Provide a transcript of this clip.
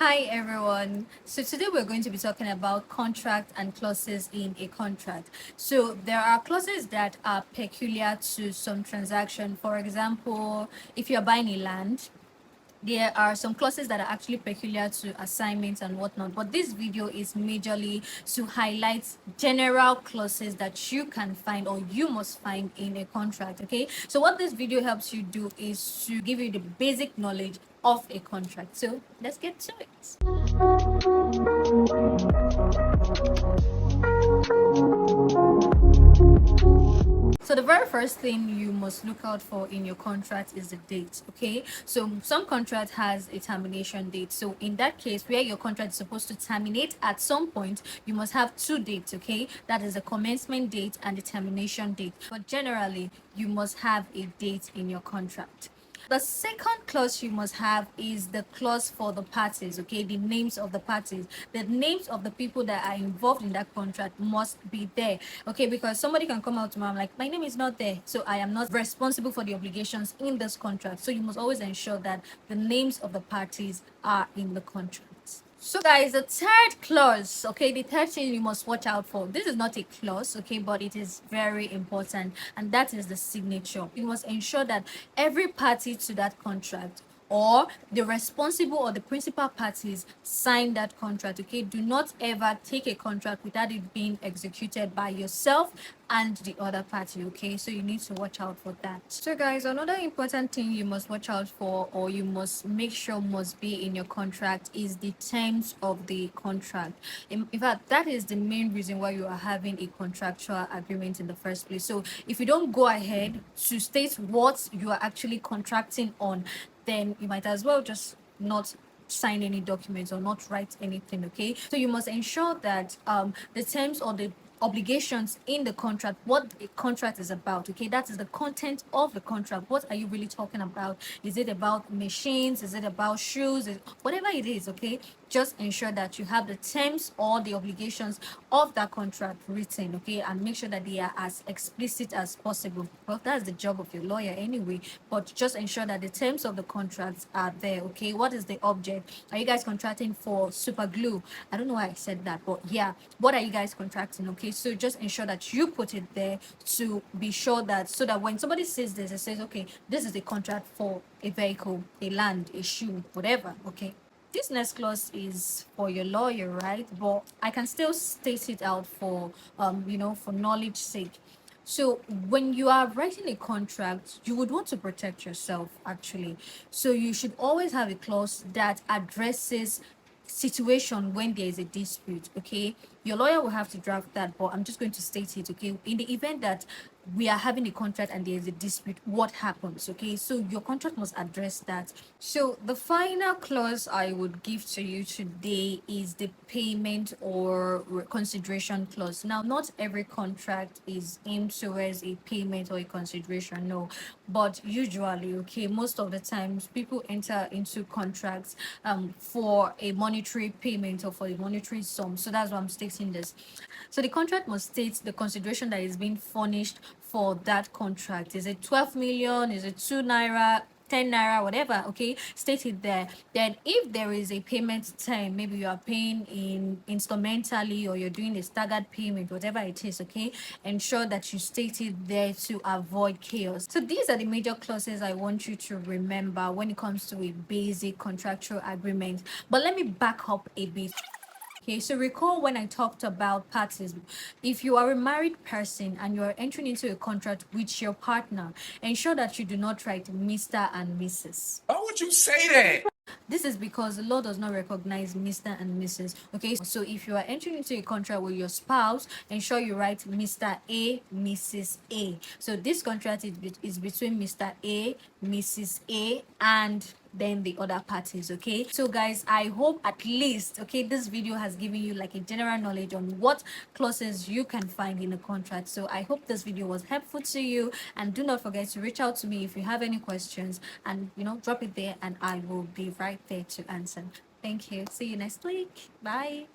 Hi everyone. So today we're going to be talking about contract and clauses in a contract. So there are clauses that are peculiar to some transaction. For example, if you're buying a land, there are some clauses that are actually peculiar to assignments and whatnot, but this video is majorly to highlight general clauses that you can find or you must find in a contract. Okay, so what this video helps you do is to give you the basic knowledge of a contract. So let's get to it. So the very first thing you must look out for in your contract is the date. Okay, so some contract has a termination date. So in that case, where your contract is supposed to terminate at some point, you must have two dates. Okay, that is the commencement date and the termination date. But generally, you must have a date in your contract. The second clause you must have is the clause for the parties. Okay, the names of the parties, the names of the people that are involved in that contract must be there. Okay, because somebody can come out tomorrow, I'm like, my name is not there, so I am not responsible for the obligations in this contract. So you must always ensure that the names of the parties are in the contract. So guys, the third clause, okay, the third thing you must watch out for, this is not a clause, okay, but it is very important, and that is the signature. You must ensure that every party to that contract or the responsible or the principal parties sign that contract. Okay, do not ever take a contract without it being executed by yourself and the other party. Okay, so you need to watch out for that. So guys, another important thing you must watch out for, or you must make sure must be in your contract, is the terms of the contract. In fact, that is the main reason why you are having a contractual agreement in the first place. So if you don't go ahead to state what you are actually contracting on, then you might as well just not sign any documents or not write anything. Okay, so you must ensure that the terms or the obligations in the contract, what the contract is about. Okay, that is the content of the contract. What are you really talking about? Is it about machines? Is it about shoes? Whatever it is, okay, just ensure that you have the terms or the obligations of that contract written. Okay, and make sure that they are as explicit as possible. Well, that's the job of your lawyer anyway, but just ensure that the terms of the contracts are there. Okay, what is the object? Are you guys contracting for super glue? I don't know why I said that, but yeah, what are you guys contracting? Okay, so just ensure that you put it there to be sure that, so that when somebody says this, it says, okay, this is a contract for a vehicle, a land, a shoe, whatever. Okay, this next clause is for your lawyer, right? But I can still state it out for for knowledge sake. So when you are writing a contract, you would want to protect yourself actually. So you should always have a clause that addresses situation when there is a dispute. Okay, your lawyer will have to draft that, but I'm just going to state it. Okay, in the event that we are having a contract and there is a dispute, what happens? Okay, so your contract must address that. So the final clause I would give to you today is the payment or consideration clause. Now, not every contract is aimed towards a payment or a consideration, no, but usually, okay, most of the times people enter into contracts for a monetary payment or for a monetary sum. So that's why I'm stating this. So the contract must state the consideration that is being furnished for that contract. Is it 12 million? Is it 2 naira? 10 naira, whatever. Okay, state it there. Then if there is a payment term, maybe you are paying in instrumentally or you're doing a staggered payment, whatever it is, okay, ensure that you state it there to avoid chaos. So these are the major clauses I want you to remember when it comes to a basic contractual agreement. But let me back up a bit. Okay, so recall when I talked about parties. If you are a married person and you are entering into a contract with your partner, ensure that you do not write Mr. and Mrs. Why would you say that? This is because the law does not recognize Mr. and Mrs. Okay, so if you are entering into a contract with your spouse, ensure you write Mr. A, Mrs. A. So this contract is between Mr. A, Mrs. A, and then the other parties. Okay, so guys, I hope at least, okay, this video has given you like a general knowledge on what clauses you can find in a contract. So I hope this video was helpful to you, and do not forget to reach out to me if you have any questions, and drop it there and I will be right there to answer. Thank you. See you next week. Bye.